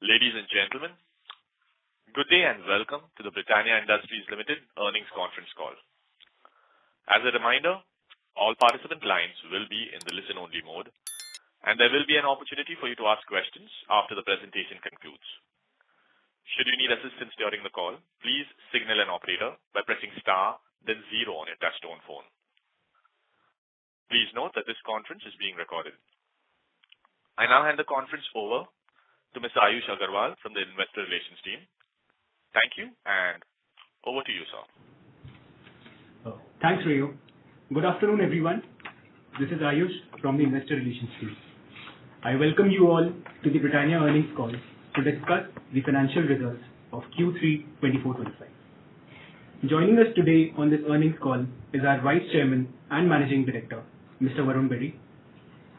Ladies and gentlemen, good day and welcome to the Britannia Industries Limited earnings conference call. As a reminder, all participant lines will be in the listen-only mode, and there will be an opportunity for you to ask questions after the presentation concludes. Should you need assistance during the call, please signal an operator by pressing star, then 0 on your touchtone phone. Please note that this conference is being recorded. I now hand the conference over to Mr. Ayush Agarwal from the Investor Relations team. Thank you, and over to you, sir. Thanks, Rayo. Good afternoon, everyone. This is Ayush from the Investor Relations team. I welcome you all to the Britannia earnings call to discuss the financial results of Q3 FY25. Joining us today on this earnings call is our Vice Chairman and Managing Director, Mr. Varun Berry,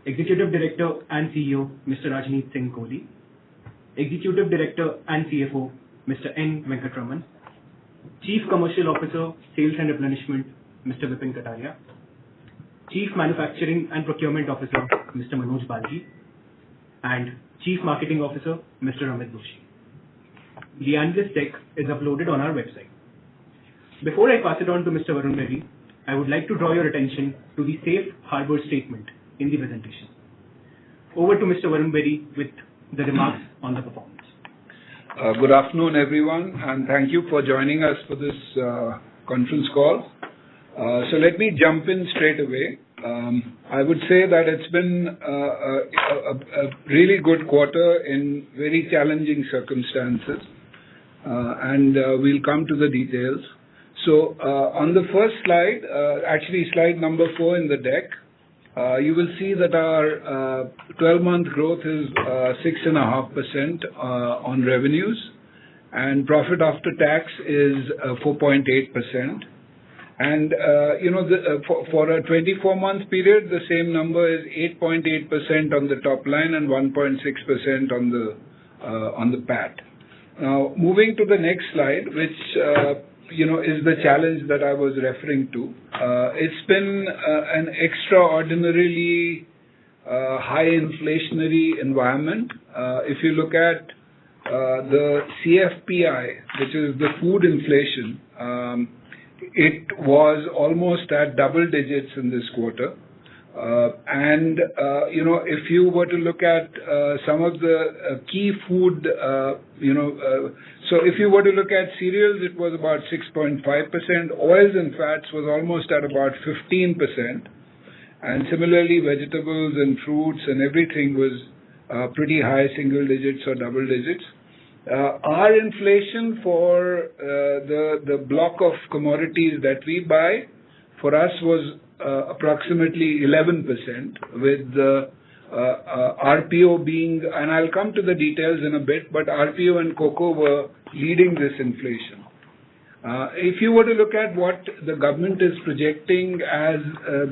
Executive Director and CEO, Mr. Rajneet Singh Kohli, Executive Director and CFO, Mr. N. Venkatraman, Chief Commercial Officer, Sales and Replenishment, Mr. Vipin Kataria, Chief Manufacturing and Procurement Officer, Mr. Manoj Balji, and Chief Marketing Officer, Mr. Amit Doshi. The analyst deck is uploaded on our website. Before I pass it on to Mr. Varun Berry, I would like to draw your attention to the safe harbor statement in the presentation. Over to Mr. Varun Berry with the remarks on the performance. Good afternoon, everyone, and thank you for joining us for this conference call. So let me jump in straight away. I would say that it's been a really good quarter in very challenging circumstances, and we'll come to the details. So on the first slide, actually slide number 4 in the deck, you will see that our 12-month growth is 6.5% on revenues, and profit after tax is 4.8%. And for a 24-month period, the same number is 8.8% on the top line and 1.6% on the PAT. Now, moving to the next slide, which is the challenge that I was referring to. It's been an extraordinarily high inflationary environment. If you look at the CFPI, which is the food inflation, it was almost at double digits in this quarter. If you were to look at some of the key food, so if you were to look at cereals, it was about 6.5%. Oils and fats was almost at about 15%. And similarly, vegetables and fruits and everything was pretty high single digits or double digits. Our inflation for the block of commodities that we buy, for us was approximately 11%, with the RPO being, and I'll come to the details in a bit, but RPO and cocoa were leading this inflation. If you were to look at what the government is projecting as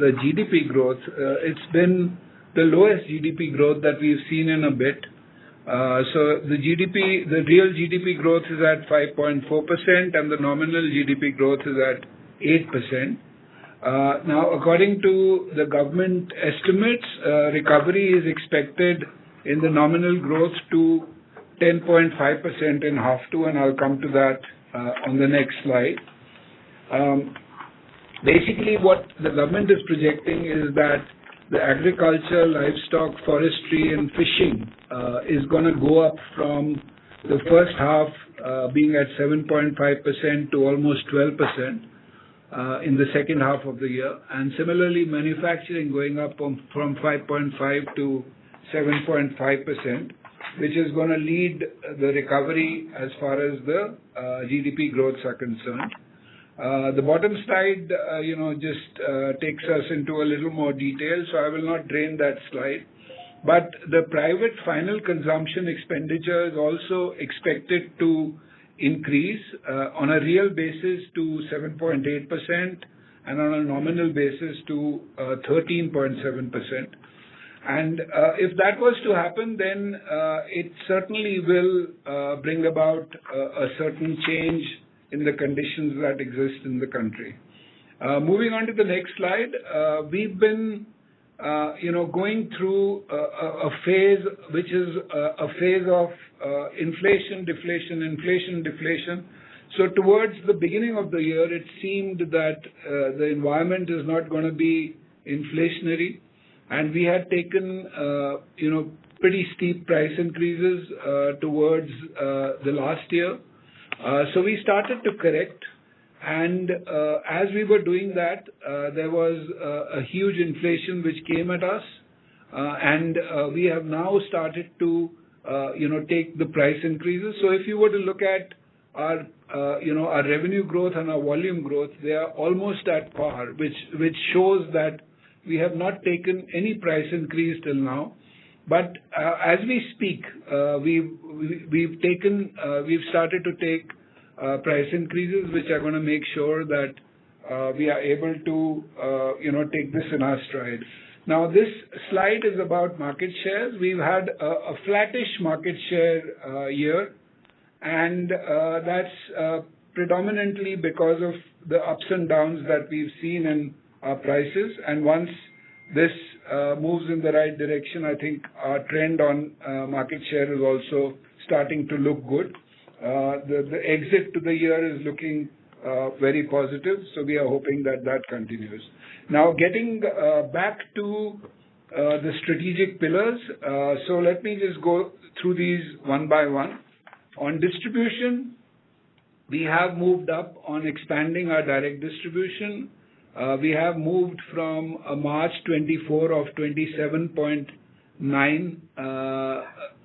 the GDP growth, it's been the lowest GDP growth that we've seen in a bit. So the real GDP growth is at 5.4%, and the nominal GDP growth is at 8%. Now, according to the government estimates, recovery is expected in the nominal growth to 10.5% in half two, and I'll come to that on the next slide. Basically, what the government is projecting is that the agriculture, livestock, forestry, and fishing is going to go up from the first half being at 7.5% to almost 12%. In the second half of the year, and similarly manufacturing going up from 5.5 to 7.5%, which is going to lead the recovery as far as the GDP growths are concerned. The bottom slide, just takes us into a little more detail, so I will not drain that slide. But the private final consumption expenditure is also expected to increase on a real basis to 7.8% and on a nominal basis to 13.7%. And if that was to happen, then it certainly will bring about a certain change in the conditions that exist in the country. Moving on to the next slide, we've been going through a phase which is a phase of inflation, deflation. So towards the beginning of the year, it seemed that the environment is not going to be inflationary, and we had taken, pretty steep price increases towards the last year. So we started to correct, and as we were doing that, there was a huge inflation which came at us, and we have now started to, take the price increases. So if you were to look at our revenue growth and our volume growth, they are almost at par, which shows that we have not taken any price increase till now. But as we speak, we've started to take price increases, which are going to make sure that we are able to take this in our stride. Now, this slide is about market shares. We've had a flattish market share year, and that's predominantly because of the ups and downs that we've seen in our prices. And once this moves in the right direction, I think our trend on market share is also starting to look good. The exit to the year is looking very positive, so we are hoping that that continues. Now, getting back to the strategic pillars, so let me just go through these one by one. On distribution, we have moved up on expanding our direct distribution. We have moved from a March 24 of 27.9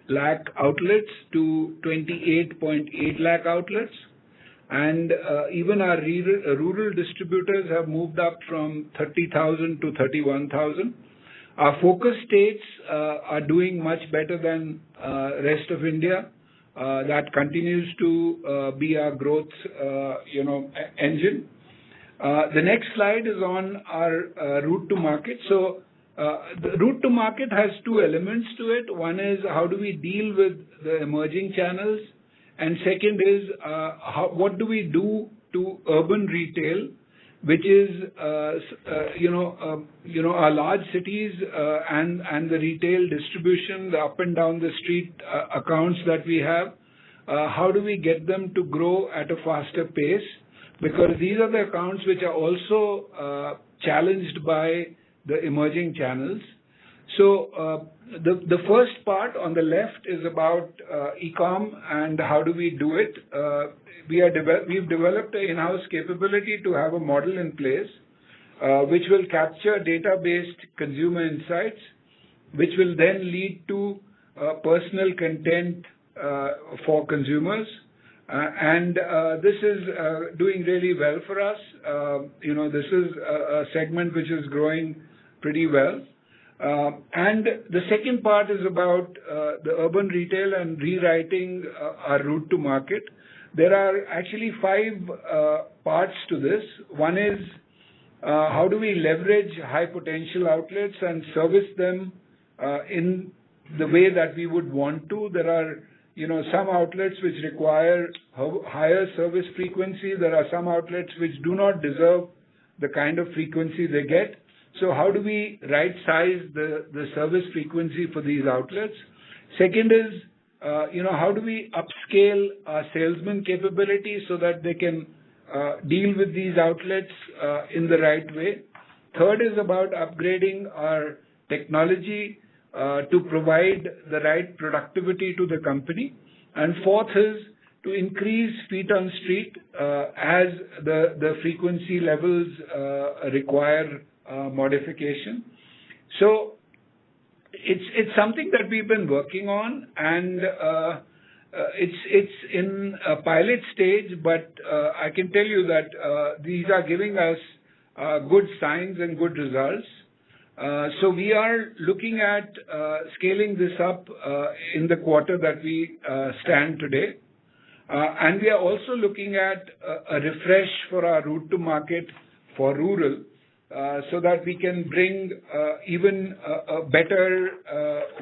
lakh outlets to 28.8 lakh outlets. And even our rural distributors have moved up from 30,000 to 31,000. Our focus states are doing much better than rest of India. That continues to be our growth, engine. The next slide is on our route to market. So the route to market has two elements to it. One is how do we deal with the emerging channels, and second is what do we do to urban retail, which is our large cities and the retail distribution, the up and down the street accounts that we have. How do we get them to grow at a faster pace? Because these are the accounts which are also challenged by the emerging channels. So the first part on the left is about e-com and how do we do it. We've developed an in-house capability to have a model in place which will capture data-based consumer insights, which will then lead to personal content for consumers. And this is doing really well for us. This is a segment which is growing pretty well. And the second part is about the urban retail and rewriting our route to market. There are actually 5 parts to this. One is how do we leverage high potential outlets and service them in the way that we would want to. There are some outlets which require higher service frequency. There are some outlets which do not deserve the kind of frequency they get. So how do we right-size the service frequency for these outlets? Second is, how do we upscale our salesman capability so that they can deal with these outlets in the right way? Third is about upgrading our technology to provide the right productivity to the company. And fourth is to increase feet on street as the frequency levels require modification. So it's something that we've been working on, and it's in a pilot stage, but I can tell you that these are giving us good signs and good results. So we are looking at scaling this up in the quarter that we stand today. And we are also looking at a refresh for our route to market for rural so that we can bring even a better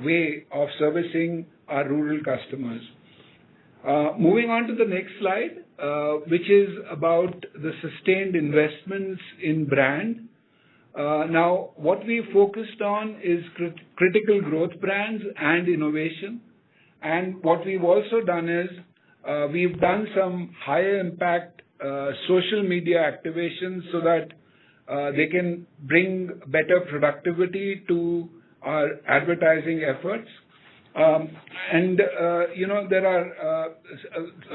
way of servicing our rural customers. Moving on to the next slide, which is about the sustained investments in brand. Now, what we focused on is critical growth brands and innovation. And what we've also done is we've done some higher impact social media activations so that they can bring better productivity to our advertising efforts. There are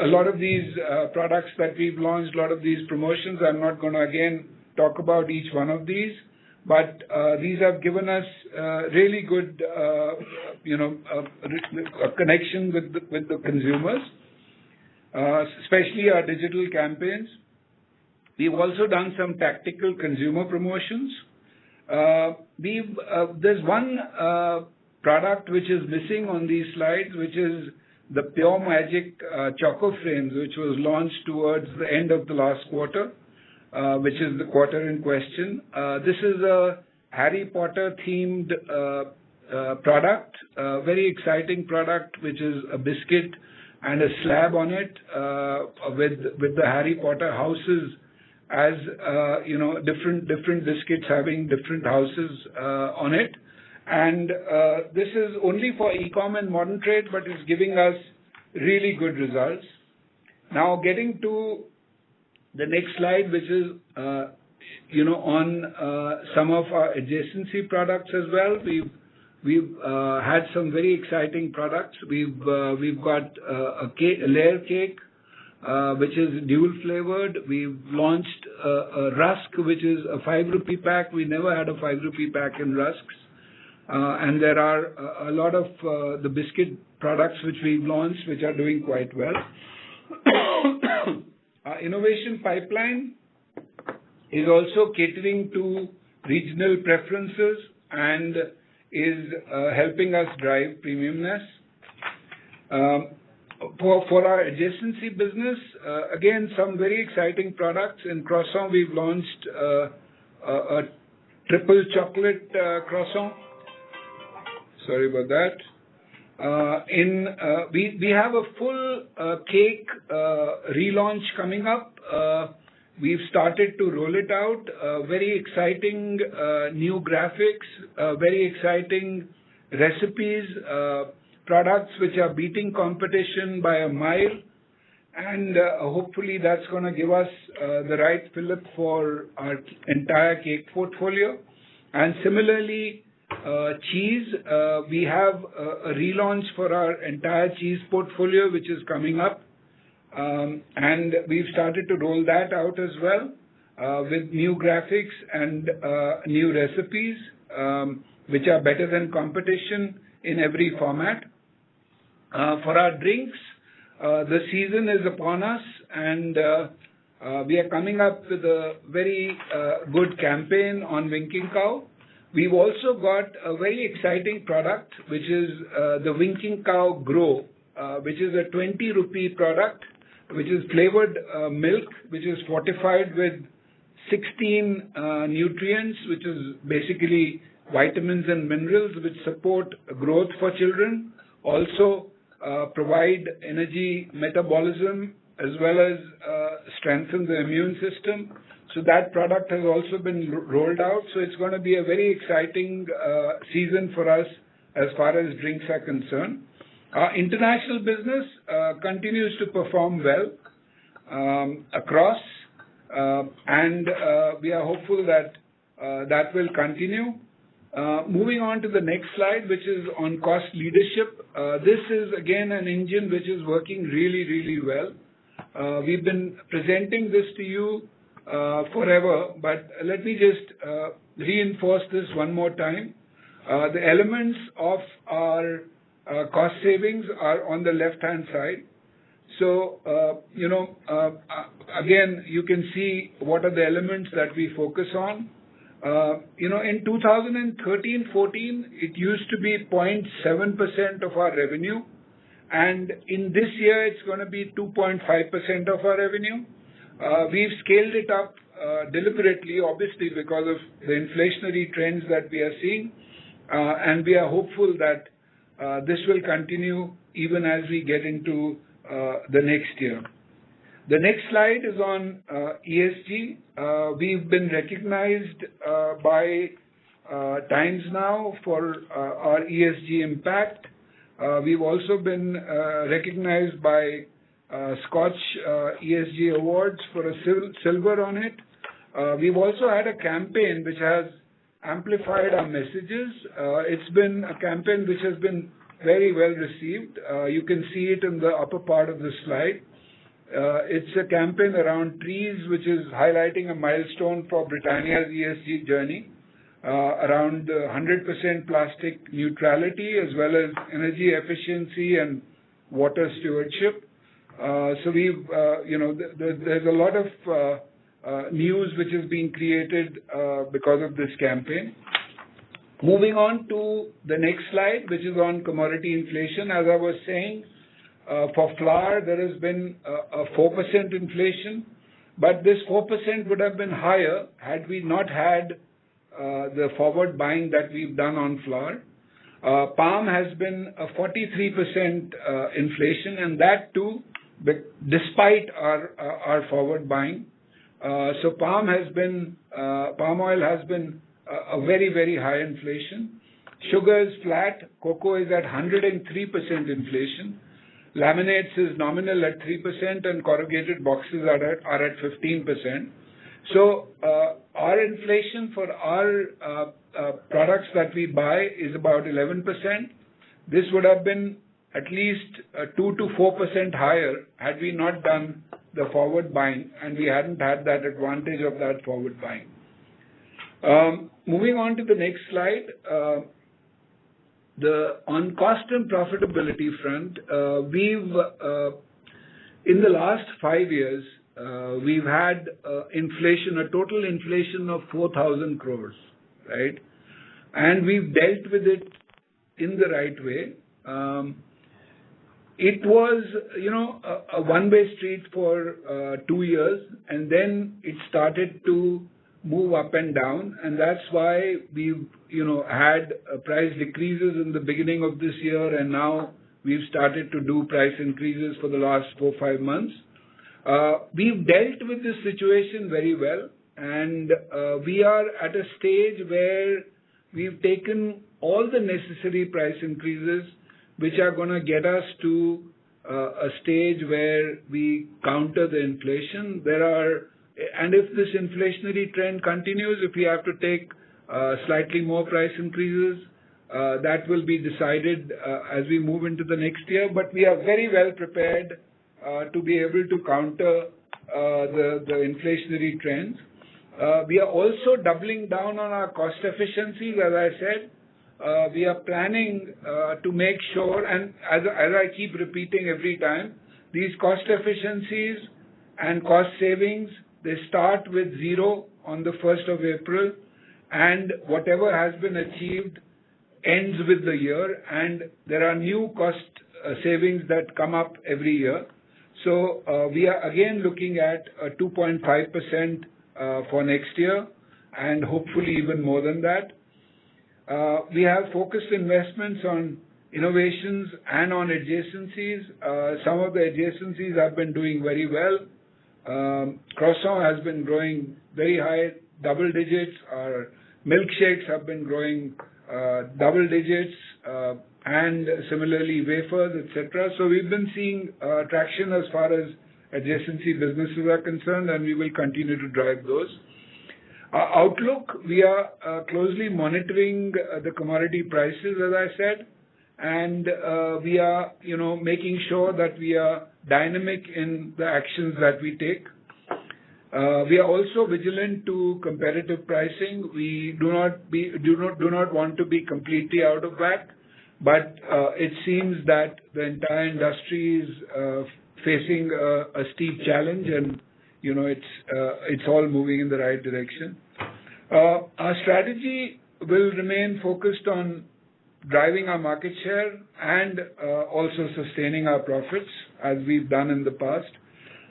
a lot of these products that we've launched, a lot of these promotions. I'm not going to again talk about each one of these, but these have given us really good, a connection with the consumers, especially our digital campaigns. We've also done some tactical consumer promotions. There's one product which is missing on these slides, which is the Pure Magic Choco Frames, which was launched towards the end of the last quarter, which is the quarter in question. This is a Harry Potter themed product, a very exciting product, which is a biscuit and a slab on it with the Harry Potter houses as different biscuits having different houses on it. And this is only for e-com and modern trade, but it's giving us really good results. Now, getting to the next slide, which is on some of our adjacency products as well. We've had some very exciting products. We've got a layer cake, which is dual flavored. We've launched a rusk, which is a 5 rupee pack. We never had a 5 rupee pack in rusks. And there are a lot of the biscuit products which we've launched, which are doing quite well. Our innovation pipeline is also catering to regional preferences and is helping us drive premiumness. For our adjacency business, again, some very exciting products. In croissant, we've launched a triple chocolate croissant. Sorry about that. We have a full cake relaunch coming up. We've started to roll it out. Very exciting new graphics, very exciting recipes, products which are beating competition by a mile. And hopefully that's going to give us the right fillip for our entire cake portfolio. And similarly, cheese, we have a relaunch for our entire cheese portfolio, which is coming up. And we've started to roll that out as well with new graphics and new recipes, which are better than competition in every format. For our drinks, the season is upon us, and we are coming up with a very good campaign on Winking Cow. We've also got a very exciting product, which is the Winking Cow Grow, which is a 20 rupee product, which is flavored milk, which is fortified with 16 nutrients, which is basically vitamins and minerals which support growth for children, also provide energy metabolism, as well as strengthen the immune system. So that product has also been rolled out. So it's going to be a very exciting season for us as far as drinks are concerned. Our international business continues to perform well across, and we are hopeful that that will continue. Moving on to the next slide, which is on cost leadership. This is again an engine which is working really, really well. We've been presenting this to you forever, but let me just reinforce this one more time. The elements of our cost savings are on the left-hand side. So, again, you can see what are the elements that we focus on. In 2013-14, it used to be 0.7% of our revenue. And in this year, it's going to be 2.5% of our revenue. We've scaled it up deliberately, obviously, because of the inflationary trends that we are seeing. And we are hopeful that this will continue even as we get into the next year. The next slide is on ESG. We've been recognized by Times Now for our ESG impact. We've also been recognized by Scotch ESG Awards for a silver on it. We've also had a campaign which has amplified our messages. It's been a campaign which has been very well received. You can see it in the upper part of the slide. It's a campaign around trees, which is highlighting a milestone for Britannia's ESG journey, around 100% plastic neutrality, as well as energy efficiency and water stewardship. So we've, there's a lot of news which is being created because of this campaign. Moving on to the next slide, which is on commodity inflation. As I was saying, for flour, there has been a 4% inflation, but this 4% would have been higher had we not had the forward buying that we've done on flour. Palm has been a 43% inflation, and that too, despite our forward buying. So palm oil has been a very, very high inflation. Sugar is flat. Cocoa is at 103% inflation. Laminates is nominal at 3%, and corrugated boxes are at 15%. So our inflation for our products that we buy is about 11%. This would have been at least 2 to 4% higher had we not done the forward buying, and we hadn't had that advantage of that forward buying. Moving on to the next slide, on cost and profitability front, in the last 5 years, we've had inflation, a total inflation of 4,000 crores, right? And we've dealt with it in the right way. It was, a one-way street for 2 years, and then it started to move up and down, and that's why we've, had price decreases in the beginning of this year, and now we've started to do price increases for the last 4-5 months. We've dealt with this situation very well, and we are at a stage where we've taken all the necessary price increases, which are going to get us to a stage where we counter the inflation. And if this inflationary trend continues, if we have to take slightly more price increases, that will be decided as we move into the next year. But we are very well prepared to be able to counter the inflationary trends. We are also doubling down on our cost efficiencies, as I said. We are planning to make sure, and as I keep repeating every time, these cost efficiencies and cost savings, they start with 0 on the 1st of April, and whatever has been achieved ends with the year, and there are new cost savings that come up every year. So we are again looking at 2.5% for next year, and hopefully even more than that. We have focused investments on innovations and on adjacencies. Some of the adjacencies have been doing very well. Croissant has been growing very high, double digits. Our milkshakes have been growing double digits, and similarly wafers, etc. So we've been seeing traction as far as adjacency businesses are concerned, and we will continue to drive those. Our outlook, we are closely monitoring the commodity prices, as I said, and we are, making sure that we are dynamic in the actions that we take. We are also vigilant to competitive pricing. We do not want to be completely out of whack, but it seems that the entire industry is facing a steep challenge, and it's all moving in the right direction. Our strategy will remain focused on driving our market share and also sustaining our profits as we've done in the past.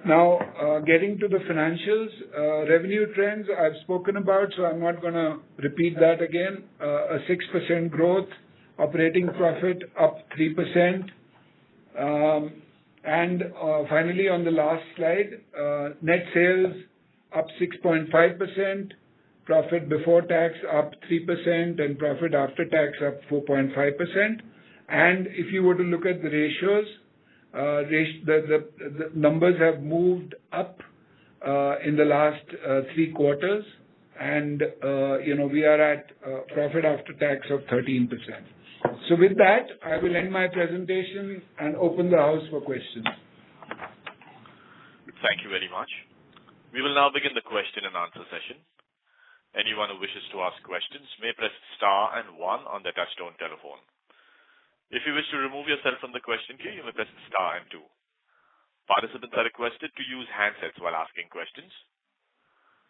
Now, getting to the financials, revenue trends I've spoken about, so I'm not going to repeat that again. A 6% growth, operating profit up 3%. And finally, on the last slide, net sales up 6.5%, profit before tax up 3%, and profit after tax up 4.5%. And if you were to look at the ratios, the numbers have moved up in the last 3 quarters, and we are at profit after tax of 13%. So with that, I will end my presentation and open the house for questions. Thank you very much. We will now begin the question and answer session. Anyone who wishes to ask questions may press star and 1 on their touchtone telephone. If you wish to remove yourself from the question queue, you may press star and 2. Participants are requested to use handsets while asking questions.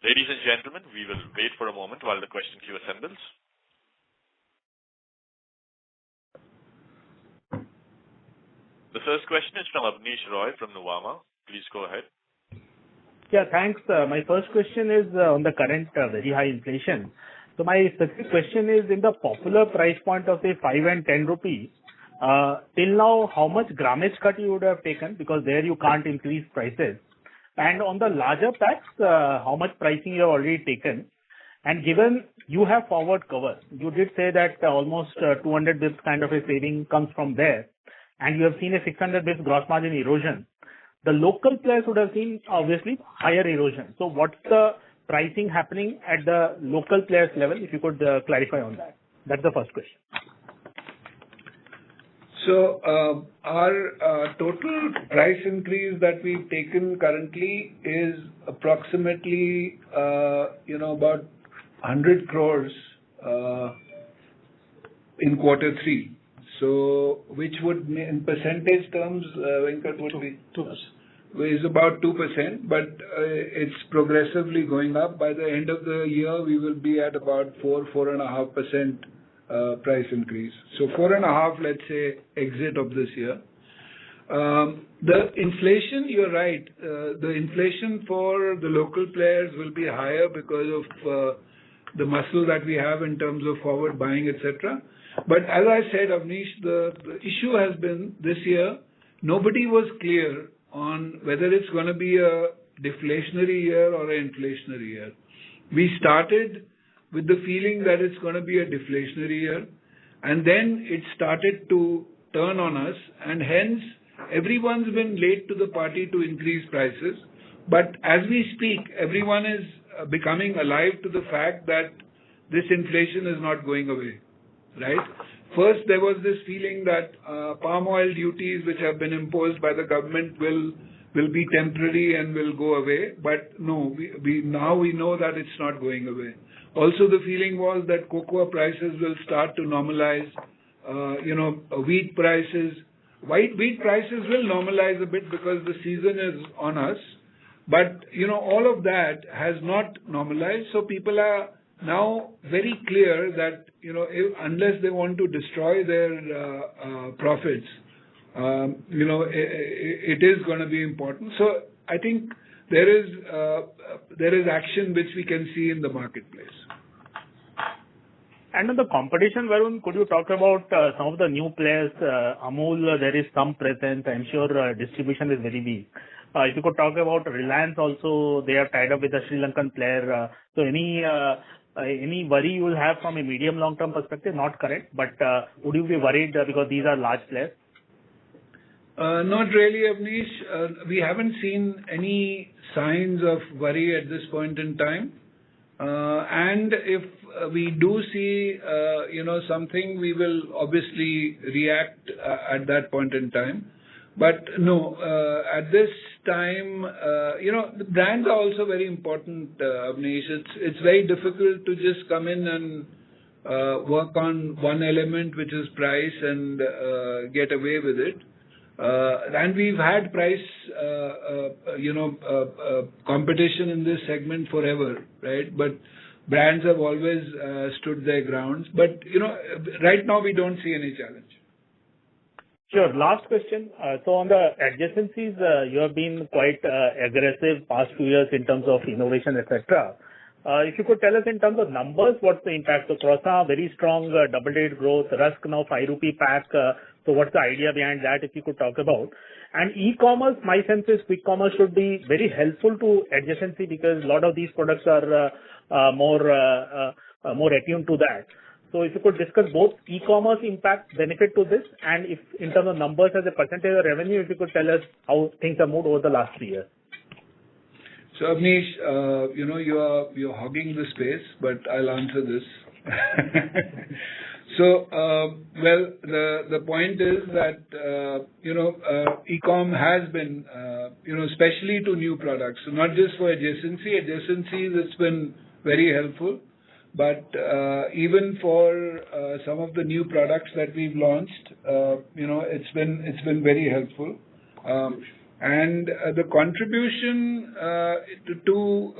Ladies and gentlemen, we will wait for a moment while the question queue assembles. The first question is from Abneesh Roy from Nuvama. Please go ahead. Yeah, thanks. My first question is on the current very high inflation. So my specific question is, in the popular price point of say 5 and 10 rupees, till now how much grammage cut you would have taken, because there you can't increase prices, and on the larger packs how much pricing you have already taken, and given you have forward cover, you did say that almost 200 bits kind of a saving comes from there, and you have seen a 600 bits gross margin erosion. The local players would have seen obviously higher erosion. So what's the pricing happening at the local players level? If you could clarify on that. That's the first question. So our total price increase that we've taken currently is approximately about 100 crores in Q3. So which would, in percentage terms, Venkat, would be 2%. Is about 2%, but it's progressively going up. By the end of the year, we will be at about 4.5% price increase. So 4.5%, let's say, exit of this year. The inflation, you're right. The inflation for the local players will be higher because of the muscle that we have in terms of forward buying, etc. But as I said, Avnish, the issue has been this year, nobody was clear on whether it's going to be a deflationary year or an inflationary year. We started with the feeling that it's going to be a deflationary year, and then it started to turn on us, and hence everyone's been late to the party to increase prices. But as we speak, everyone is becoming alive to the fact that this inflation is not going away. Right? First, there was this feeling that palm oil duties, which have been imposed by the government, will be temporary and will go away. But no, now we know that it's not going away. Also, the feeling was that cocoa prices will start to normalize. Wheat prices will normalize a bit because the season is on us. But all of that has not normalized. So people are now very clear that unless they want to destroy their profits, it is going to be important. So I think there is action which we can see in the marketplace. And on the competition, Varun, could you talk about some of the new players? Amul, there is some presence. I'm sure distribution is very weak. If you could talk about Reliance also, they are tied up with a Sri Lankan player. So any worry you will have from a medium long-term perspective? Not correct, but would you be worried because these are large players? Not really, Avnish. We haven't seen any signs of worry at this point in time. And if we do see, something, we will obviously react at that point in time. But no, at this time, the brands are also very important, Avnish. It's very difficult to just come in and work on one element, which is price, and get away with it. And we've had price, competition in this segment forever, right? But brands have always stood their grounds. But, right now we don't see any challenge. Sure. Last question. So on the adjacencies, you have been quite aggressive past few years in terms of innovation, etc. If you could tell us in terms of numbers, what's the impact? So croissant, very strong double-digit growth. Rusk now 5 rupee pack. So what's the idea behind that, if you could talk about? And e-commerce, my sense is quick commerce should be very helpful to adjacency because a lot of these products are more attuned to that. So if you could discuss both e-commerce impact benefit to this, and if in terms of numbers as a percentage of revenue, if you could tell us how things have moved over the last 3 years. So Abneesh, you're hogging the space, but I'll answer this. So, the point is that, e-com has been, especially to new products, so not just for adjacencies, it's been very helpful. But even for some of the new products that we've launched, it's been very helpful. And the contribution to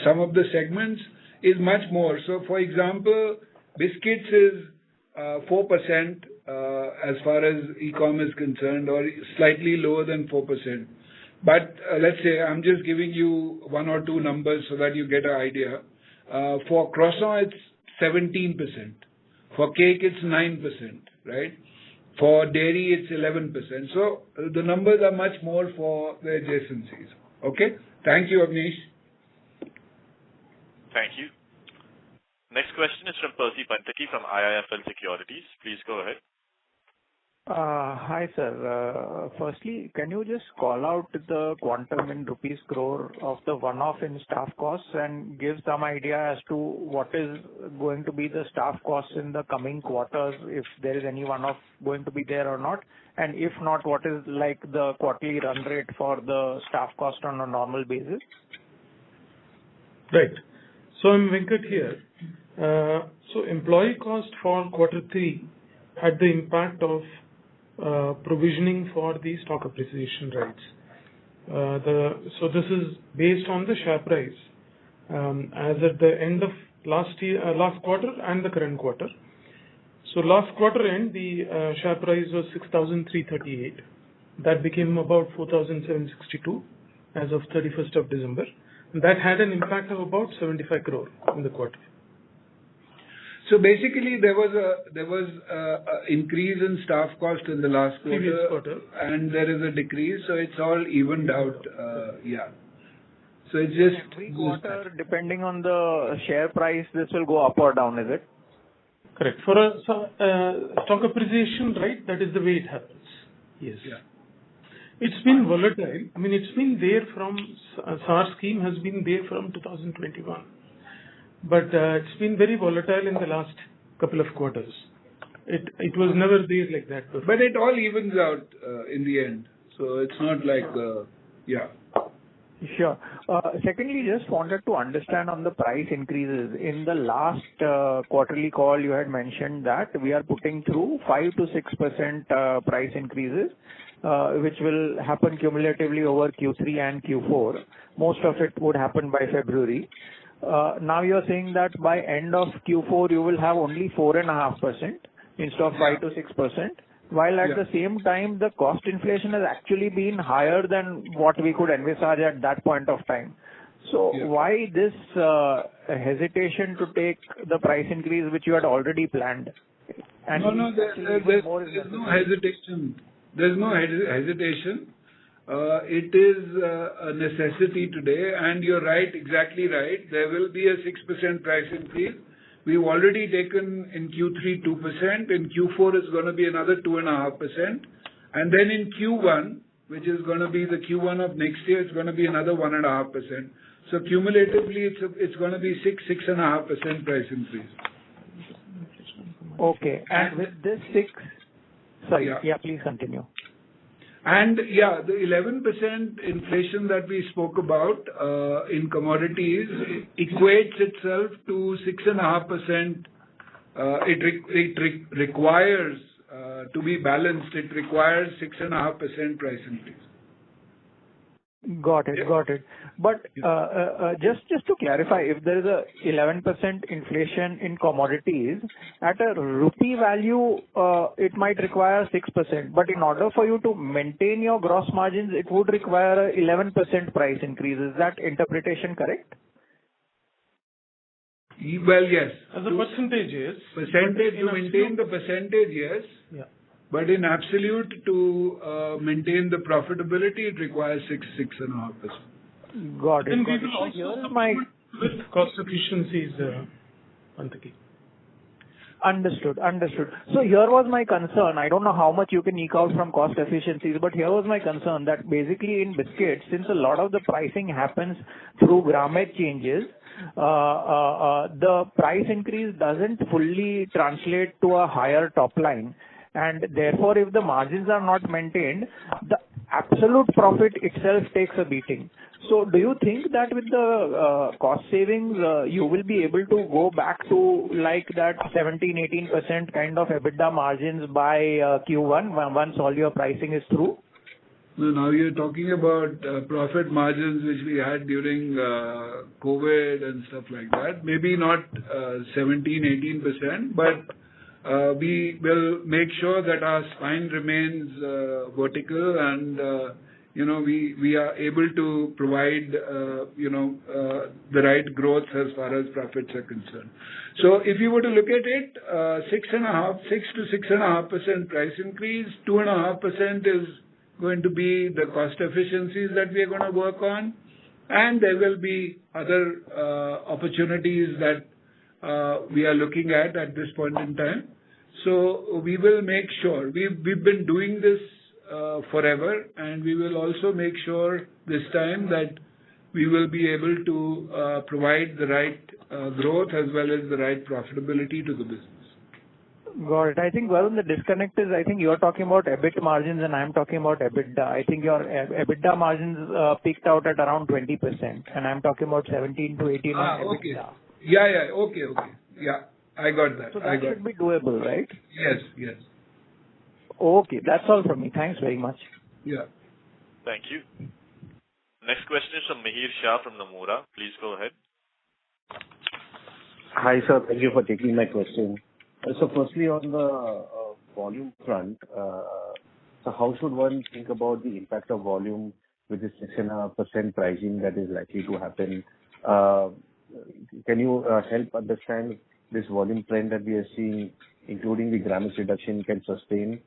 some of the segments is much more. So, for example, biscuits is 4% as far as e-com is concerned, or slightly lower than 4%. But let's say I'm just giving you one or two numbers so that you get an idea. For croissant, it's 17%. For cake, it's 9%, right? For dairy, it's 11%. So the numbers are much more for the adjacencies. Okay? Thank you, Abneesh. Thank you. Next question is from Percy Panthaki from IIFL Securities. Please go ahead. Hi, sir. Firstly, can you just call out the quantum in rupees crore of the one-off in staff costs and give some idea as to what is going to be the staff costs in the coming quarters, if there is any one-off going to be there or not? And if not, what is like the quarterly run rate for the staff cost on a normal basis? Right. So I'm Venkat here. So employee cost for quarter 3 had the impact of provisioning for the stock appreciation rights. So this is based on the share price as at the end of last quarter and the current quarter. So last quarter end, the share price was 6,338. That became about 4,762 as of 31st of December. And that had an impact of about 75 crore in the quarter. So basically, there was a increase in staff cost in the last quarter, and there is a decrease. So it's all evened out. Yeah. So it's just every quarter, depending on the share price, this will go up or down, is it? Correct. For a stock appreciation, right? That is the way it happens. Yes. Yeah. It's been volatile. I mean, it's been there from SAR scheme has been there from 2021. But it's been very volatile in the last couple of quarters. It was never there like that before. But it all evens out in the end. So it's not like, yeah. Sure. Secondly, just wanted to understand on the price increases. In the last quarterly call, you had mentioned that we are putting through 5 to 6% price increases, which will happen cumulatively over Q3 and Q4. Most of it would happen by February. Now you're saying that by end of Q4 you will have only 4.5% instead of 5 to 6%, while at the same time the cost inflation has actually been higher than what we could envisage at that point of time. So why this hesitation to take the price increase which you had already planned? And there's no hesitation. There's no hesitation. It is a necessity today, and you're right, exactly right. There will be a 6% price increase. We've already taken in Q3 2%. In Q4 it's going to be another 2.5%, and then in Q1, which is going to be the Q1 of next year, it's going to be another 1.5%. So cumulatively, it's going to be 6.5% price increase. Okay, and with this please continue. And the 11% inflation that we spoke about in commodities equates itself to 6.5%. It requires to be balanced. It requires 6.5% price increase. Got it. But just to clarify, if there is a 11% inflation in commodities, at a rupee value, it might require 6%. But in order for you to maintain your gross margins, it would require a 11% price increase. Is that interpretation correct? Well, yes. As a percentage, yes. Percentage, you maintain the percentage, yes. Yeah. But in absolute, to maintain the profitability, it requires 6.5%. Got it. And we Got it. will So also here is supplement with cost efficiencies, Pantaki. Understood. Understood. So here was my concern. I don't know how much you can eke out from cost efficiencies, but here was my concern that basically in biscuits, since a lot of the pricing happens through grammage changes, the price increase doesn't fully translate to a higher top line. And therefore, if the margins are not maintained, the absolute profit itself takes a beating. So do you think that with the cost savings, you will be able to go back to like that 17-18% kind of EBITDA margins by Q1 once all your pricing is through? No, now you're talking about profit margins which we had during COVID and stuff like that. Maybe not 17-18%, but we will make sure that our spine remains vertical and we are able to provide the right growth as far as profits are concerned. So if you were to look at it, 6 to 6.5% price increase, 2.5% is going to be the cost efficiencies that we are going to work on, and there will be other opportunities that we are looking at this point in time. So we will make sure we've been doing this forever, and we will also make sure this time that we will be able to provide the right growth as well as the right profitability to the business. Got it. I think, Varun, the disconnect is, I think you're talking about EBIT margins and I'm talking about EBITDA. I think your EBITDA margins peaked out at around 20%, and I'm talking about 17 to 18 on EBITDA. Okay. Yeah. Okay. Yeah, I got that. So that should be doable, right? Yes. Okay, that's all from me. Thanks very much. Yeah. Thank you. Next question is from Mihir Shah from Nomura. Please go ahead. Hi, sir. Thank you for taking my question. So firstly, on the volume front, so how should one think about the impact of volume with this 6.5% pricing that is likely to happen? Can you help understand this volume trend that we are seeing, including the grammage reduction, can sustain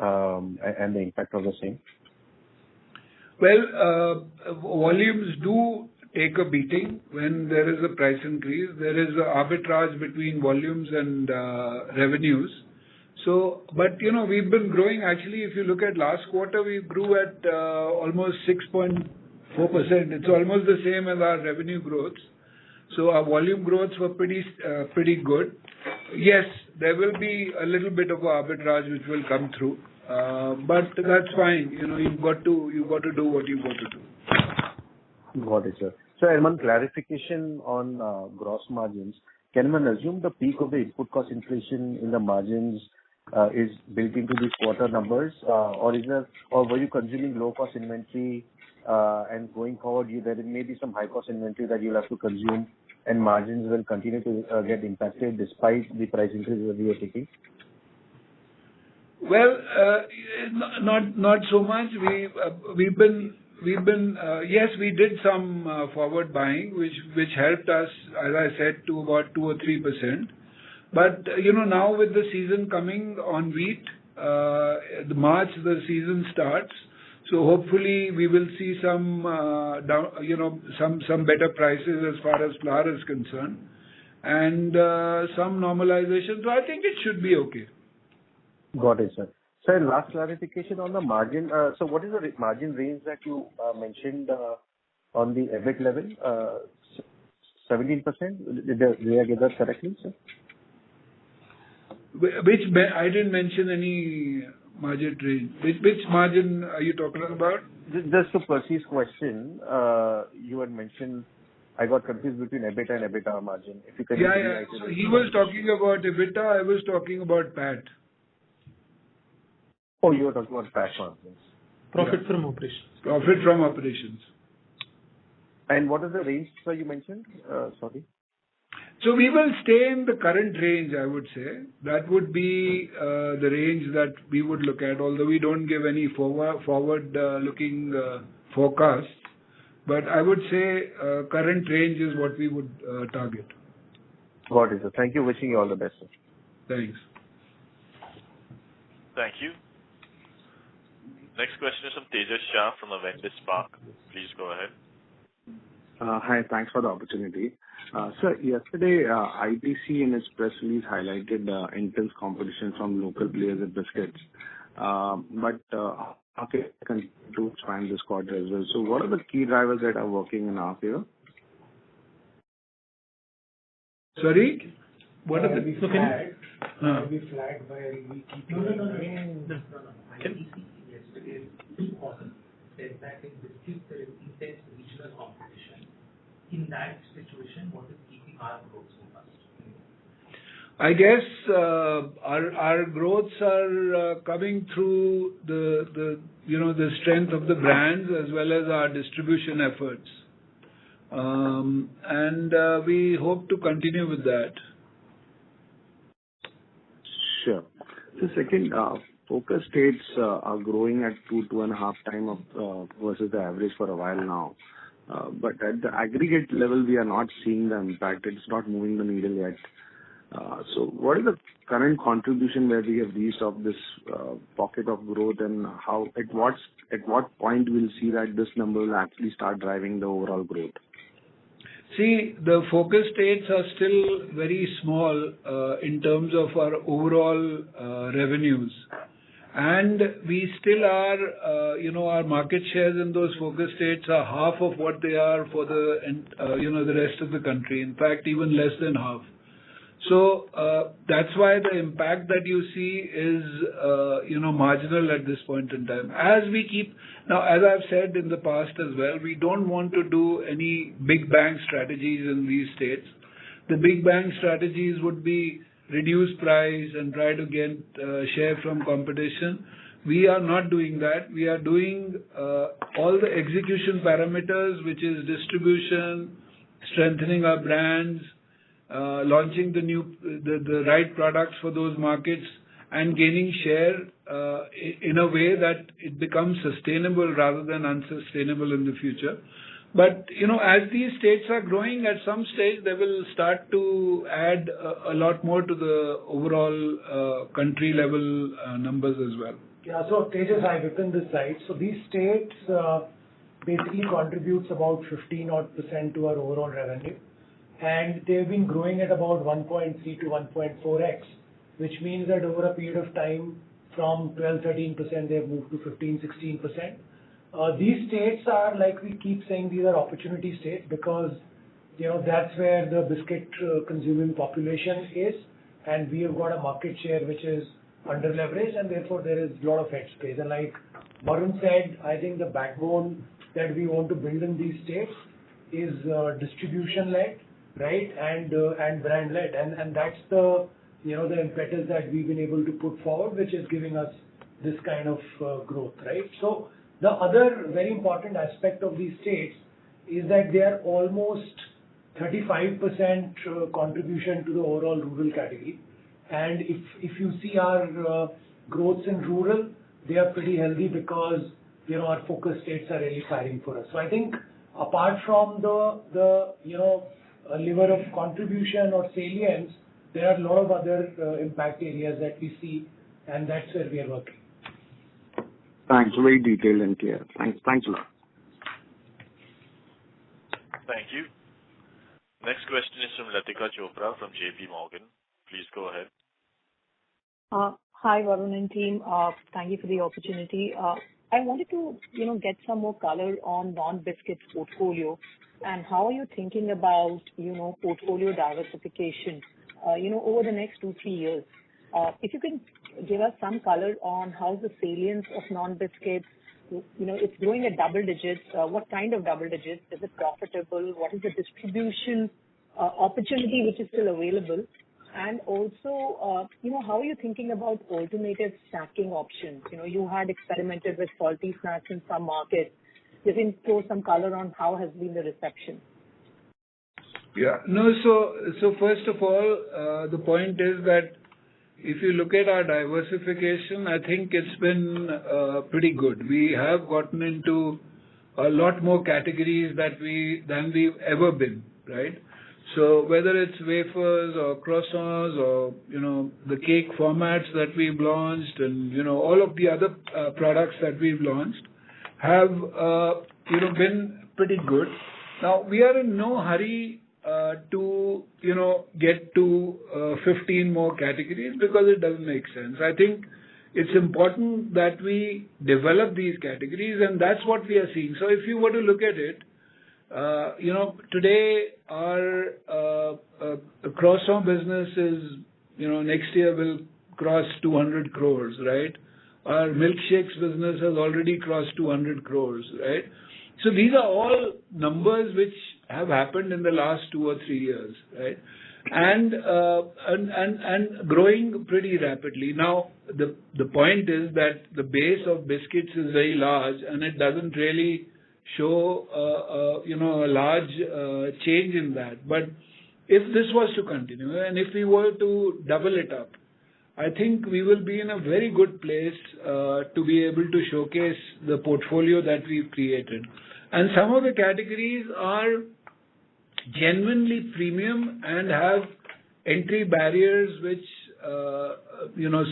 and the impact of the same? Well, volumes do take a beating when there is a price increase. There is an arbitrage between volumes and revenues. So, but we've been growing. Actually, if you look at last quarter, we grew at almost 6.4%. It's almost the same as our revenue growth. So our volume growths were pretty good. Yes, there will be a little bit of arbitrage which will come through, but that's fine. You've got to do what you've got to do. Got it, sir. So, and one clarification on gross margins. Can one assume the peak of the input cost inflation in the margins is built into these quarter numbers, or were you consuming low cost inventory, and going forward there may be some high cost inventory that you'll have to consume, and margins will continue to get impacted despite the price increases that we are taking? Well, not so much. We've been yes, we did some forward buying, which helped us, as I said, to about 2 or 3%. But now with the season coming on wheat, the March the season starts. So hopefully we will see some some better prices as far as flour is concerned, and some normalization. So I think it should be okay. Got it, sir. Sir, last clarification on the margin. So what is the margin range that you mentioned on the EBIT level? 17%? Did I get that correctly, sir? I didn't mention any margin range. Which margin are you talking about? Just to Percy's question, you had mentioned, I got confused between EBIT and EBITDA margin. If you can So he was talking about EBITDA, I was talking about PAT. Oh, you were talking about PAT margins. Profit from operations. Profit from operations. And what is the range, sir, you mentioned? Sorry. So we will stay in the current range, I would say. That would be the range that we would look at, although we don't give any forward-looking forecasts. But I would say current range is what we would target. Got it, sir. Thank you. Wishing you all the best, sir. Thanks. Thank you. Next question is from Tejas Shah from Avendus Spark. Please go ahead. Hi, thanks for the opportunity. Sir, yesterday, ITC in its press release highlighted intense competition from local players in biscuits. Okay, continue to expand this quarter as well. So what are the key drivers that are working in our favor? Sorry? What are the... We flagged while we keep... No. ITC yesterday said that in biscuits there is intense regional competition. In that situation, what is keeping our growth so fast? I guess our growths are coming through the strength of the brands as well as our distribution efforts, and we hope to continue with that. Sure. The second, focus states are growing at 2.5 times versus the average for a while now. But at the aggregate level, we are not seeing the impact. It's not moving the needle yet. So what is the current contribution where we have reached of this pocket of growth, and how at what point we'll see that this number will actually start driving the overall growth? See, the focus states are still very small in terms of our overall revenues. And we still are, our market shares in those focus states are half of what they are for the rest of the country. In fact, even less than half. So that's why the impact that you see is, marginal at this point in time. As I've said in the past as well, we don't want to do any big bang strategies in these states. The big bang strategies would be reduce price and try to get share from competition. We are not doing that. We are doing all the execution parameters, which is distribution, strengthening our brands, launching the right products for those markets, and gaining share in a way that it becomes sustainable rather than unsustainable in the future. But, as these states are growing, at some stage they will start to add a lot more to the overall country level numbers as well. Yeah, so Tejas, I written this side. So these states basically contributes about 15% to our overall revenue. And they've been growing at about 1.3 to 1.4x, which means that over a period of time from 12-13% they've moved to 15-16%. These states are, like we keep saying, these are opportunity states because, that's where the biscuit consuming population is, and we have got a market share which is under leveraged, and therefore there is a lot of head space. And like Varun said, I think the backbone that we want to build in these states is distribution led, right, and brand led, and that's the the impetus that we've been able to put forward, which is giving us this kind of growth, right? So the other very important aspect of these states is that they are almost 35% contribution to the overall rural category. And if you see our growths in rural, they are pretty healthy because, our focus states are really firing for us. So I think apart from the lever of contribution or salience, there are a lot of other impact areas that we see, and that's where we are working. Thanks. Very detailed and clear. Thanks a lot. Thank you. Next question is from Latika Chopra from JP Morgan. Please go ahead. Hi, Varun and team. Thank you for the opportunity. I wanted to, get some more color on non-biscuits portfolio, and how are you thinking about, portfolio diversification, over the next 2-3 years. If you can give us some color on how the salience of non-biscuits, it's growing at double digits. What kind of double digits? Is it profitable? What is the distribution opportunity which is still available? And also, how are you thinking about alternative snacking options? You had experimented with salty snacks in some markets. You can throw some color on how has been the reception. Yeah. No, so first of all, the point is that if you look at our diversification, I think it's been pretty good. We have gotten into a lot more categories than we've ever been, right? So whether it's wafers or croissants or, the cake formats that we've launched and, all of the other products that we've launched have, been pretty good. Now, we are in no hurry to, get to 15 more categories because it doesn't make sense. I think it's important that we develop these categories, and that's what we are seeing. So if you were to look at it, today our croissant business is, next year will cross 200 crores, right? Our milkshakes business has already crossed 200 crores, right? So these are all numbers which have happened in the last 2 or 3 years, right? And growing pretty rapidly. Now, the point is that the base of biscuits is very large, and it doesn't really show, a large change in that. But if this was to continue, and if we were to double it up, I think we will be in a very good place to be able to showcase the portfolio that we've created. And some of the categories are genuinely premium and have entry barriers which,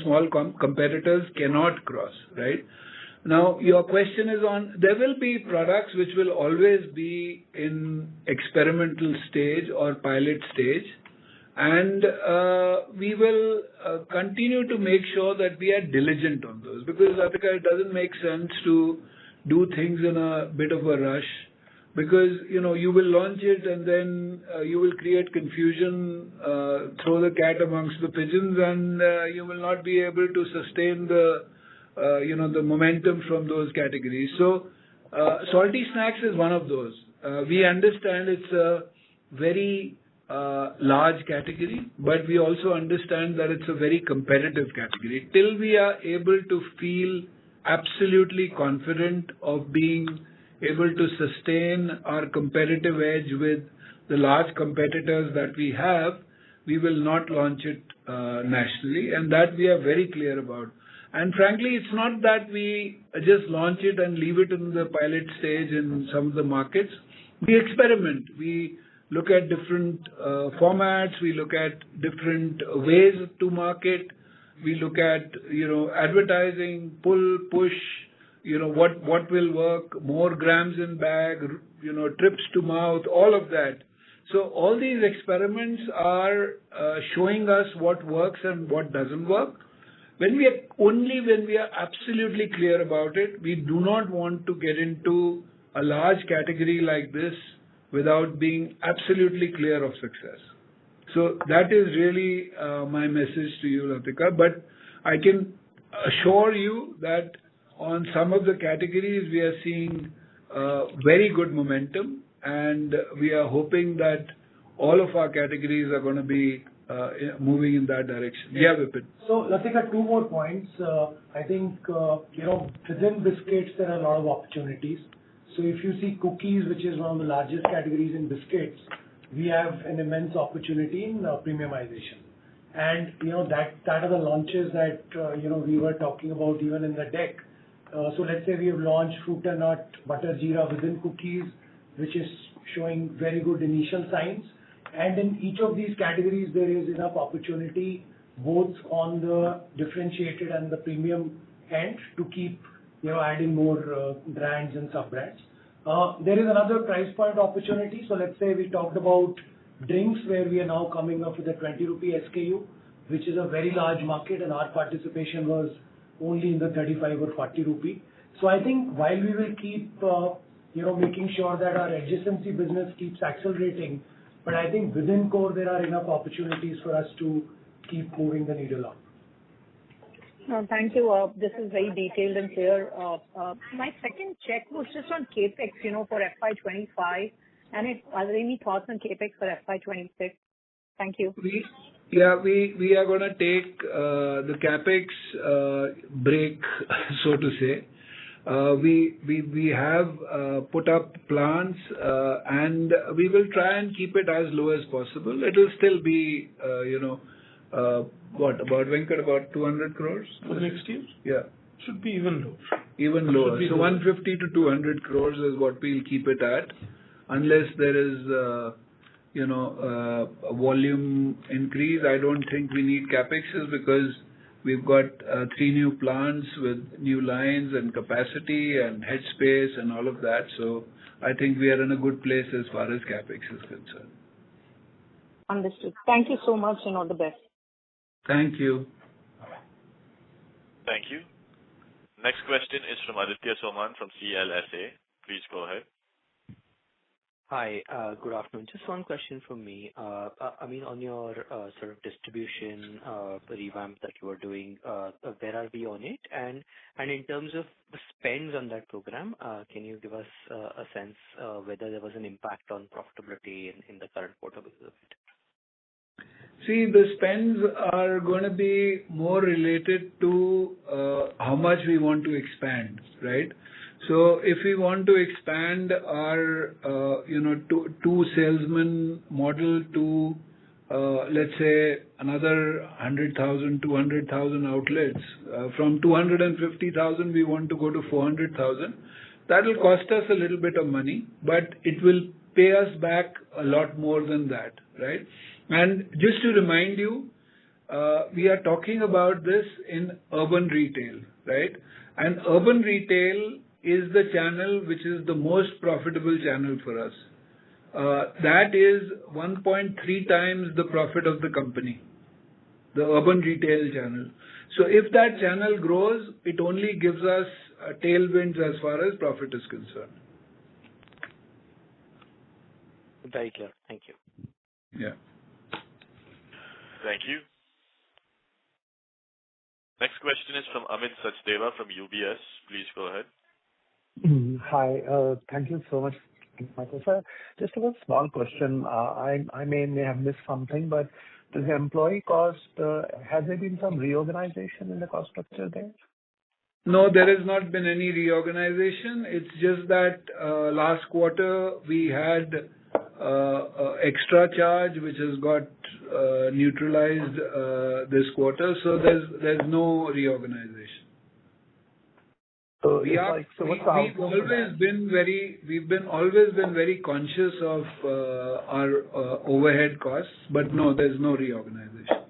small competitors cannot cross, right? Now, your question is on, there will be products which will always be in experimental stage or pilot stage, and we will continue to make sure that we are diligent on those, because Latika, it doesn't make sense to do things in a bit of a rush, because you will launch it and then you will create confusion, throw the cat amongst the pigeons, and you will not be able to sustain the the momentum from those categories. So salty snacks is one of those. We understand it's a very large category, but we also understand that it's a very competitive category. Till we are able to feel absolutely confident of being able to sustain our competitive edge with the large competitors that we have, we will not launch it nationally, and that we are very clear about. And frankly, it's not that we just launch it and leave it in the pilot stage in some of the markets. We experiment. We look at different formats. We look at different ways to market. We look at, advertising, pull, push, what will work, more grams in bag, trips to mouth, all of that. So all these experiments are showing us what works and what doesn't work. When we are absolutely clear about it, we do not want to get into a large category like this without being absolutely clear of success. So that is really my message to you, Latika. But I can assure you that on some of the categories we are seeing very good momentum, and we are hoping that all of our categories are going to be moving in that direction. Yeah, Vipin. So, Latika, 2 more points. I think, within biscuits, there are a lot of opportunities. So if you see cookies, which is one of the largest categories in biscuits, we have an immense opportunity in premiumization. And, that are the launches that, we were talking about even in the deck. So let's say we have launched fruit and nut butter jeera within cookies, which is showing very good initial signs. And in each of these categories, there is enough opportunity both on the differentiated and the premium end to keep, adding more brands and sub-brands. There is another price point opportunity. So let's say we talked about drinks, where we are now coming up with a 20 rupee SKU, which is a very large market, and our participation was only in the 35 or 40 rupee. So I think while we will keep, making sure that our adjacency business keeps accelerating, but I think within core there are enough opportunities for us to keep moving the needle up. No, thank you. This is very detailed and clear. My second check was just on CapEx, for FY25, and are there any thoughts on CapEx for FY26? Thank you. We are going to take the capex break, so to say. We have put up plans, and we will try and keep it as low as possible. It will still be, about 200 crores for the next year? Yeah. Should be even lower. Even lower. So 150 to 200 crores is what we'll keep it at, unless there is volume increase. I don't think we need CapExes because we've got 3 new plants with new lines and capacity and headspace and all of that. So I think we are in a good place as far as CapEx is concerned. Understood. Thank you so much and all the best. Thank you. Thank you. Next question is from Aditya Soman from CLSA. Please go ahead. Hi, good afternoon. Just one question from me. On your sort of distribution revamp that you are doing, where are we on it? And in terms of the spends on that program, can you give us a sense whether there was an impact on profitability in the current quarter because of it? See, the spends are going to be more related to how much we want to expand, right? So if we want to expand our, two salesman model to, let's say, another 100,000, 200,000 outlets, from 250,000 we want to go to 400,000. That will cost us a little bit of money, but it will pay us back a lot more than that, right? And just to remind you, we are talking about this in urban retail, right? And urban retail is the channel which is the most profitable channel for us. That is 1.3 times the profit of the company, the urban retail channel. So if that channel grows, it only gives us tailwinds as far as profit is concerned. Very clear. Thank you. Yeah. Thank you. Next question is from Amit Sachdeva from UBS. Please go ahead. Hi. Thank you so much, Michael. Sir, just a small question. I may have missed something, but the employee cost, has there been some reorganization in the cost structure there? No, there has not been any reorganization. It's just that last quarter we had extra charge which has got neutralized this quarter. So there's no reorganization. So we've always been very conscious of our overhead costs, but no, there's no reorganization.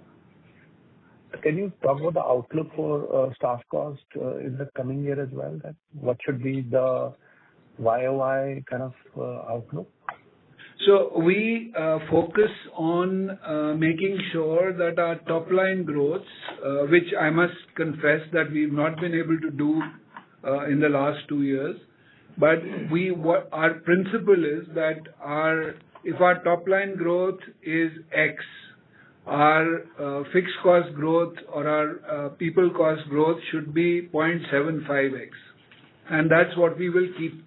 Can you talk about the outlook for staff cost in the coming year as well? What should be the YOY kind of outlook? So we focus on making sure that our top line growth, which I must confess that we've not been able to do in the last 2 years, but our principle is that if our top line growth is X, our fixed cost growth or our people cost growth should be 0.75x, and that's what we will keep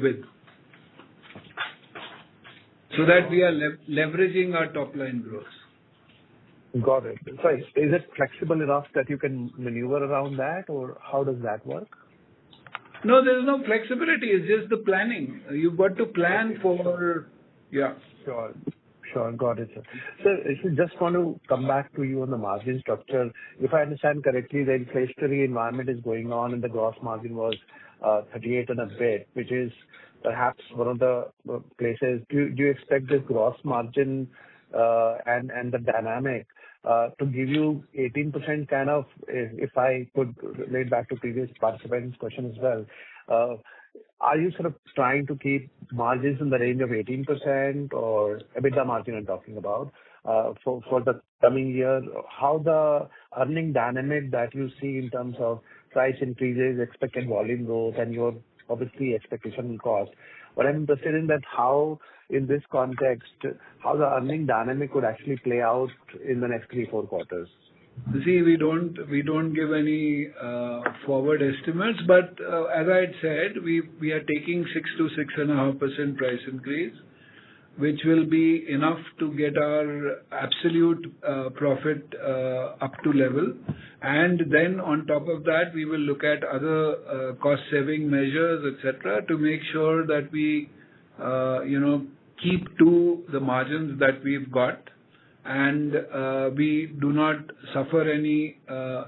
with, so that we are leveraging our top line growth. Got it. So is it flexible enough that you can maneuver around that, or how does that work? No, there is no flexibility. It's just the planning. You've got to plan for, yeah. Sure. Got it, sir. Sir, I just want to come back to you on the margin structure. If I understand correctly, the inflationary environment is going on and the gross margin was 38 and a bit, which is perhaps one of the places. Do you expect this gross margin and the dynamic to give you 18% kind of, if I could relate back to previous participants' question as well, are you sort of trying to keep margins in the range of 18% or EBITDA margin I'm talking about for the coming year? How the earning dynamic that you see in terms of price increases, expected volume growth, and your obviously expectation on cost. But I'm interested in that how, in this context, how the earning dynamic would actually play out in the next 3-4 quarters. See, we don't give any forward estimates, but as I had said, we are taking 6 to 6.5% price increase, which will be enough to get our absolute profit up to level. And then on top of that, we will look at other cost-saving measures, etc., to make sure that we, keep to the margins that we've got, and we do not suffer any,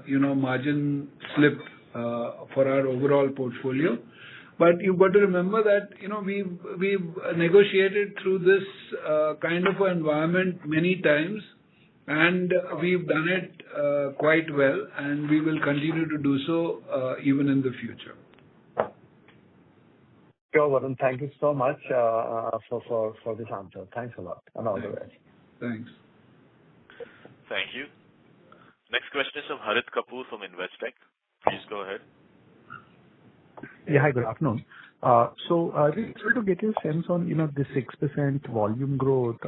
margin slip for our overall portfolio. But you've got to remember that, we've negotiated through this kind of an environment many times, and we've done it quite well, and we will continue to do so even in the future. Sure, Varun. Thank you so much for this answer. Thanks a lot, and all the best. Thanks. Thank you. Next question is from Harit Kapoor from Investec. Please go ahead. Yeah, hi, good afternoon. Just wanted to get your sense on, the 6% volume growth.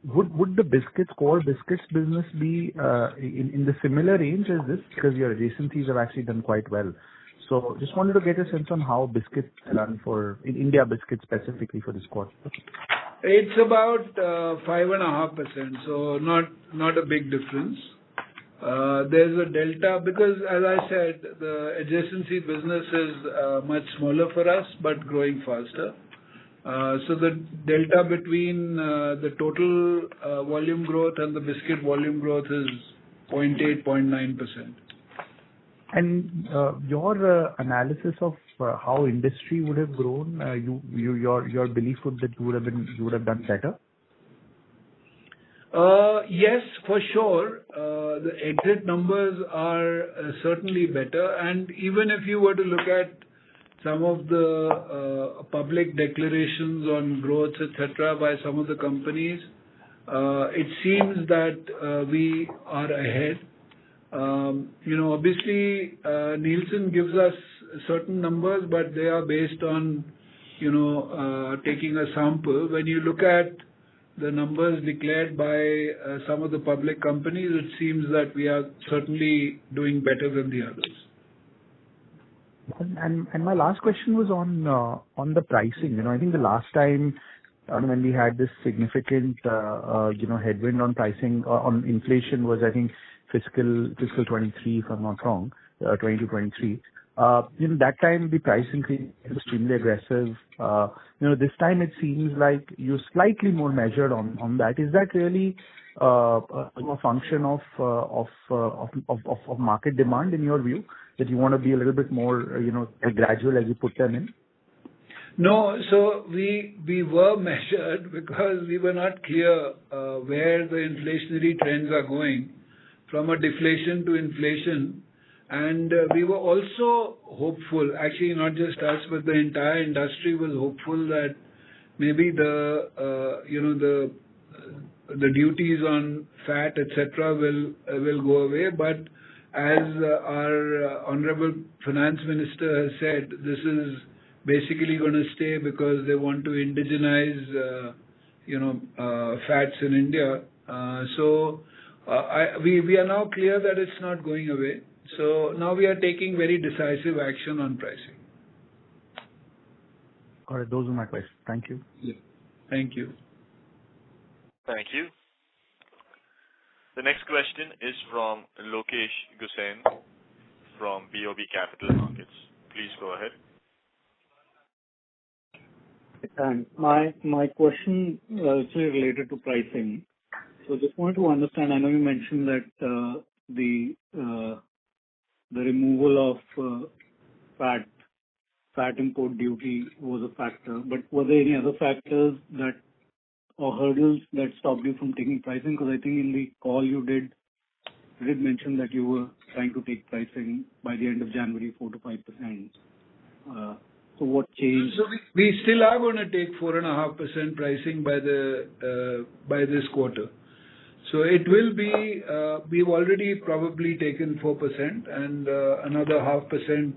Would the core biscuits business be in the similar range as this? Because your adjacencies have actually done quite well. So just wanted to get a sense on how biscuits run in India biscuits specifically for this quarter. It's about 5.5%, so not a big difference. There's a delta because, as I said, the adjacency business is much smaller for us, but growing faster. So the delta between the total volume growth and the biscuit volume growth is 0.8, 0.9%. And your analysis of how industry would have grown, your belief would that you would have done better? Yes, for sure. The exit numbers are certainly better, and even if you were to look at some of the public declarations on growth, etc., by some of the companies, it seems that we are ahead. Obviously, Nielsen gives us certain numbers, but they are based on, taking a sample. When you look at the numbers declared by some of the public companies, it seems that we are certainly doing better than the others. And my last question was on the pricing. I think the last time when we had this significant headwind on pricing on inflation was, I think, fiscal 23, if I'm not wrong, 22-23. That time the price increase was extremely aggressive. This time it seems like you're slightly more measured on that. Is that really a function of market demand in your view, that you want to be a little bit more gradual as you put them in? No, so we were measured because we were not clear where the inflationary trends are going from a deflation to inflation. And we were also hopeful, actually not just us, but the entire industry was hopeful that maybe the duties on fat, etc., will go away. But as our Honorable Finance Minister has said, this is basically going to stay because they want to indigenize, fats in India. We are now clear that it's not going away. So now we are taking very decisive action on pricing. All right, those are my questions. Thank you. Yeah. Thank you. Thank you. The next question is from Lokesh Gusain from BOB Capital Markets. Please go ahead. Thanks. My question is actually related to pricing. So just wanted to understand, I know you mentioned that the removal of fat import duty was a factor, but were there any other factors or hurdles that stopped you from taking pricing? Because I think in the call you did mention that you were trying to take pricing by the end of January, 4 to 5%. So what changed? So we still are going to take 4.5% pricing by this quarter. So it will be, we've already probably taken 4% and another 0.5%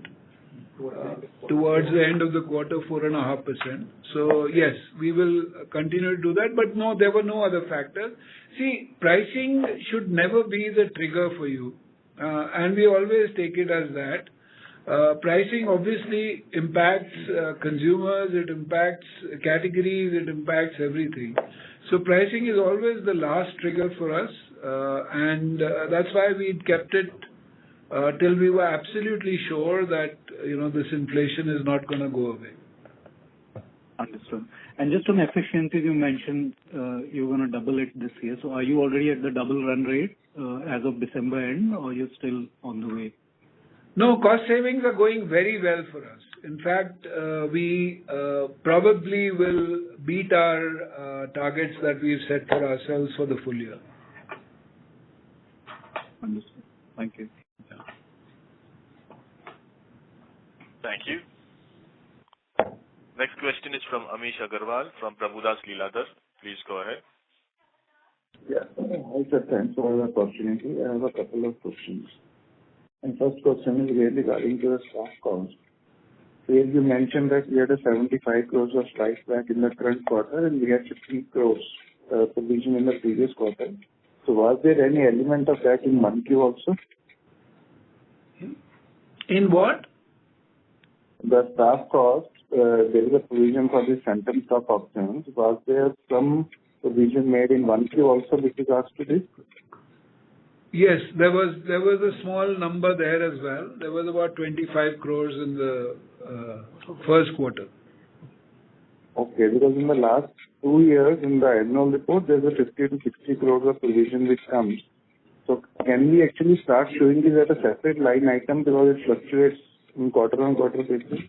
towards the end of the quarter, 4.5%. So yes, we will continue to do that. But no, there were no other factors. See, pricing should never be the trigger for you. And we always take it as that. Pricing obviously impacts consumers, it impacts categories, it impacts everything. So pricing is always the last trigger for us, and that's why we kept it till we were absolutely sure that this inflation is not going to go away. Understood. And just on efficiencies, you mentioned you're going to double it this year. So are you already at the double run rate as of December end, or you're still on the way? No, cost savings are going very well for us. In fact, we probably will beat our targets that we've set for ourselves for the full year. Understood. Thank you. Thank you. Next question is from Amish Agarwal from Prabhudas Lilladher. Please go ahead. Yeah. Hi, sir. Thanks for the opportunity. I have a couple of questions. And first question is really regarding to the staff cost. So as you mentioned that we had a 75 crores of strike back in the current quarter and we had 50 crores provision in the previous quarter. So was there any element of that in 1Q also? In what? The staff cost, there is a provision for the phantom stock options. Was there some provision made in 1Q also with regards to this? Yes, there was a small number there as well. There was about 25 crores in the first quarter. Okay, because in the last 2 years in the annual report, there's a 50 to 60 crores of provision which comes. So can we actually start showing this as a separate line item because it fluctuates in quarter-on-quarter basis?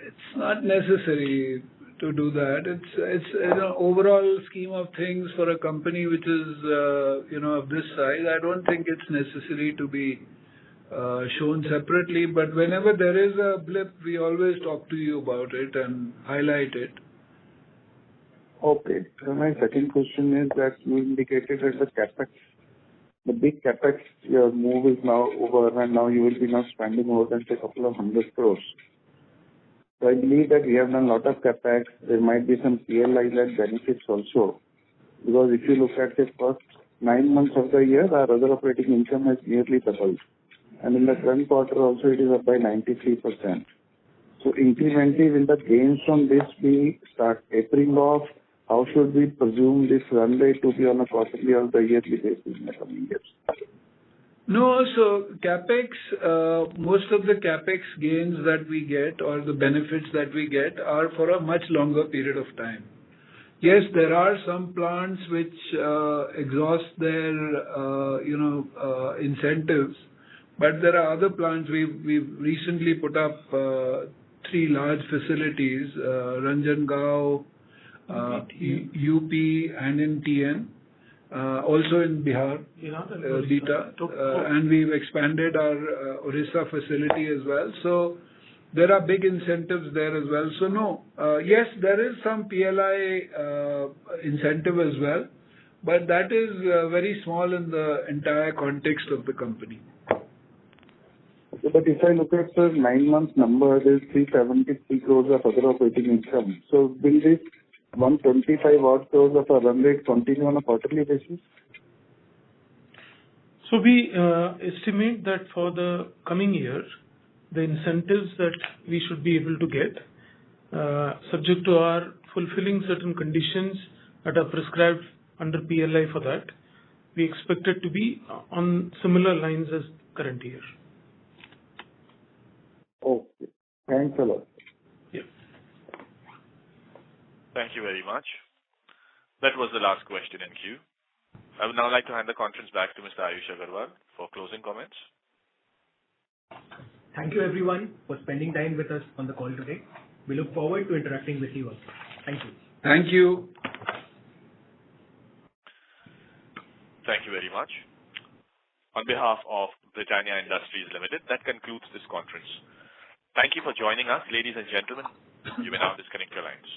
It's not necessary to do that. It's in an overall scheme of things for a company which is of this size. I don't think it's necessary to be shown separately. But whenever there is a blip, we always talk to you about it and highlight it. Okay. So my second question is that you indicated that the capex, the big capex move is now over, and now you will be now spending more than say, a couple of 100 crores. So I believe that we have done a lot of capex. There might be some PLI-led benefits also. Because if you look at the first 9 months of the year, our other operating income has nearly doubled. And in the current quarter also, it is up by 93%. So incrementally, will the gains from this be start tapering off? How should we presume this run rate to be on a quarterly or the yearly basis in the coming years? No, so capex, most of the capex gains that we get or the benefits that we get are for a much longer period of time. Yes, there are some plants which exhaust their, incentives, but there are other plants. We've recently put up 3 large facilities, Ranjangaon, UP, and in TN. Also in Bihar, Beta, and we've expanded our Orissa facility as well. So there are big incentives there as well. So no, yes, there is some PLI incentive as well, but that is very small in the entire context of the company. Okay, but if I look at the 9 months number, there's 373 crores of other operating income. So will this 125 odd crores of a run rate continue on a quarterly basis? So we estimate that for the coming year, the incentives that we should be able to get, subject to our fulfilling certain conditions that are prescribed under PLI for that, we expect it to be on similar lines as current year. Okay. Thanks a lot. Yeah. Thank you very much. That was the last question in queue. I would now like to hand the conference back to Mr. Ayush Agarwal for closing comments. Thank you everyone for spending time with us on the call today. We look forward to interacting with you all. Thank you. Thank you. Thank you very much. On behalf of Britannia Industries Limited, that concludes this conference. Thank you for joining us, ladies and gentlemen. You may now disconnect your lines.